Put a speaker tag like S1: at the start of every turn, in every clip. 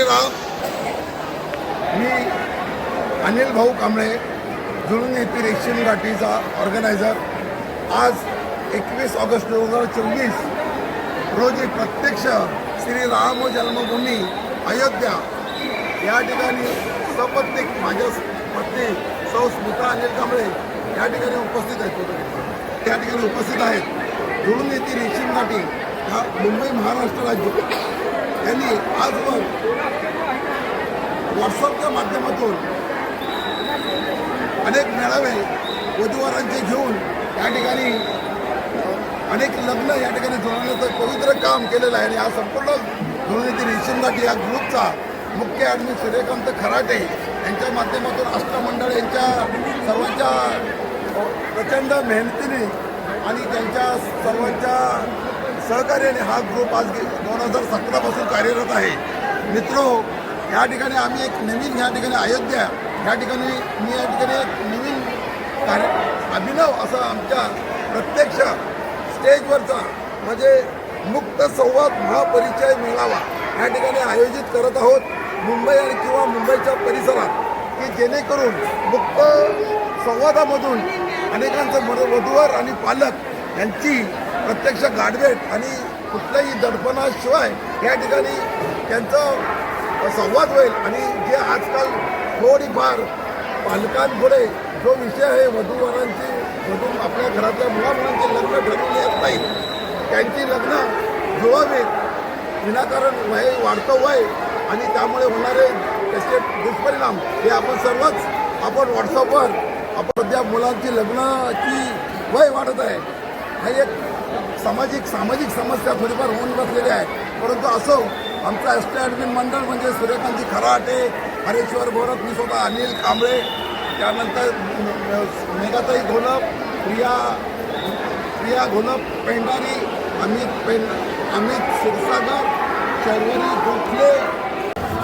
S1: श्रीराम. मी अनिल भाऊ कांबळे, जुळून येथील रेशीम घाटीचा ऑर्गनायझर. आज 21 ऑगस्ट 2024 रोजी प्रत्यक्ष श्री राम जन्मभूमी अयोध्या या ठिकाणी सपत्नीक माझ्या पत्नी सौ स्मिता अनिल कांबळे या ठिकाणी उपस्थित आहेत. त्या ठिकाणी उपस्थित आहेत. जुळून येथील रेशीम घाटी हा मुंबई महाराष्ट्र राज्य यांनी आजवर व्हॉट्सअपच्या माध्यमातून अनेक मेळावे वधूवरांचे घेऊन या ठिकाणी अनेक लग्न या ठिकाणी जुळवण्याचं पवित्र काम केलेलं आहे. आणि हा संपूर्ण जुळून येथील रेशीम घाटी या ग्रुपचा मुख्य ॲडमिन सूर्यकांत खराटे यांच्या माध्यमातून अष्टमंडळ यांच्या सर्वांच्या प्रचंड मेहनतीने आणि त्यांच्या सर्वांच्या सहकार्याने हा ग्रुप आज 2017 पासून कार्यरत आहे. मित्रो, या ठिकाणी आम्ही एक नवीन या ठिकाणी अयोध्या या ठिकाणी मी या ठिकाणी एक नवीन अभिनव असं आमच्या प्रत्यक्ष स्टेजवरचा म्हणजे मुक्त संवाद महापरिचय मेळावा या ठिकाणी आयोजित करत आहोत मुंबई आणि किंवा मुंबईच्या परिसरात, की जेणेकरून मुक्त संवादामधून अनेकांचं वधूवर आणि पालक यांची प्रत्यक्ष गाठभेट आणि कुठल्याही दडपणाशिवाय या ठिकाणी त्यांचा संवाद होईल. आणि जे आजकाल थोडीफार पालकांपुढे जो विषय आहे वधूवरांची आपल्या घरातल्या मुलामुलांचे लग्न ठरवले येत नाहीत, त्यांची लग्न जुळवावीत, विनाकारण वाढतं वय आणि त्यामुळे होणारे त्याचे दुष्परिणाम हे आपण व्हॉट्सअपवर सध्या मुलांची लग्नाची वय वाढत आहे. हा एक सामाजिक समस्या थोडीफार होऊन बसलेली आहे. परंतु असो, आमचा एस टी ॲडमिन मंडळ म्हणजे सूर्यकांती खराटे, हरेश्वर गोरख, मी स्वतः अनिल कांबळे, त्यानंतर मेघाताई घोलप, प्रिया घोलप पेंढारी, अमित क्षीरसागर, शर्वरी गोखले,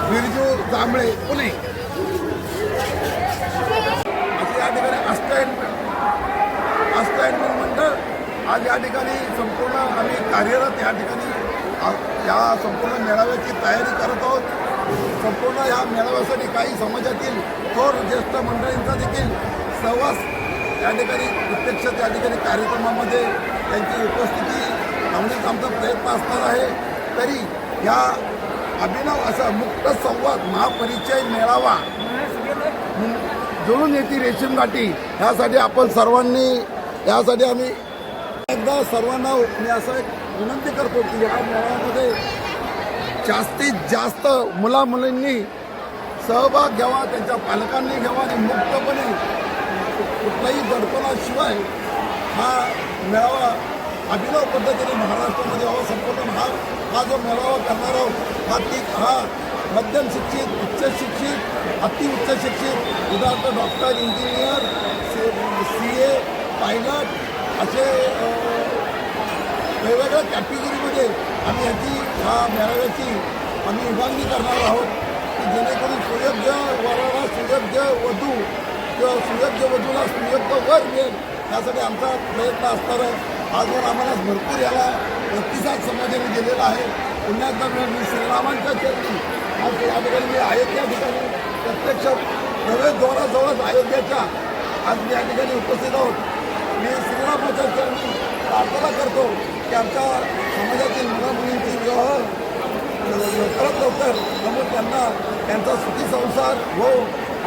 S1: बिरजू जांभळे पुणे असे या ठिकाणी अष्टॲडमिन मंडळ आज या ठिकाणी संपूर्ण आम्ही कार्यरत या ठिकाणी या संपूर्ण मेळाव्याची तयारी करत आहोत. संपूर्ण या मेळाव्यासाठी काही समाजातील थोर ज्येष्ठ मंडळींचा देखील सहवास या ठिकाणी प्रत्यक्ष त्या ठिकाणी कार्यक्रमामध्ये त्यांची उपस्थिती लावण्याचा आमचा प्रयत्न असणार आहे. तरी या अभिनव असा मुक्त संवाद महापरिचय मेळावा जुळून येथील रेशीम घाटी ह्यासाठी आपण सर्वांनी यासाठी आम्ही एकदा सर्वांना मी असं एक विनंती करतो की या मेळाव्यामध्ये जास्तीत जास्त मुलामुलींनी सहभाग घ्यावा, त्यांच्या पालकांनी घ्यावा आणि मुक्तपणे कुठल्याही दडपणाशिवाय हा मेळावा अभिनव पद्धतीने महाराष्ट्रामध्ये व्हावा. संपूर्ण हा जो मेळावा करणार आहोत हा मध्यम शिक्षित, उच्च शिक्षित, अतिउच्च शिक्षित उदाहरणार्थ डॉक्टर, इंजिनियर, CA, पायलट असे वेगवेगळ्या कॅटेगरीमध्ये आम्ही ह्या मेळाव्याची आम्ही विभागणी करणार आहोत, की जेणेकरून सुयोग्य वराला सुयोग्य वधू किंवा सुयोग्य वधूला सुयोग्य वर मिळेल यासाठी आमचा प्रयत्न असणार आहे. आजवर आम्हाला भरपूर याला प्रतिसाद समाजाने दिलेला आहे. पुन्हा एकदा मी श्रीरामांच्या चरणी आज या ठिकाणी मी अयोध्या ठिकाणी प्रत्यक्ष प्रवेशद्वाराजवळच अयोध्याच्या आज मी या ठिकाणी उपस्थित आहोत. मी श्रीरामाच्या चरणी प्रार्थना करतो की आमच्या समाजातील मुलामुलींची विवाह लवकरात लवकर त्यामुळे त्यांना त्यांचा सुखी संसार हो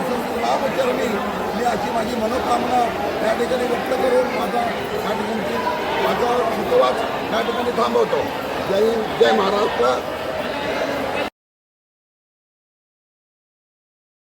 S1: असं श्रीरामचरणी मी अशी माझी मनोकामना या ठिकाणी व्यक्त करून माझा सुखवास या ठिकाणी थांबवतो. जय हिंद, जय महाराष्ट्र.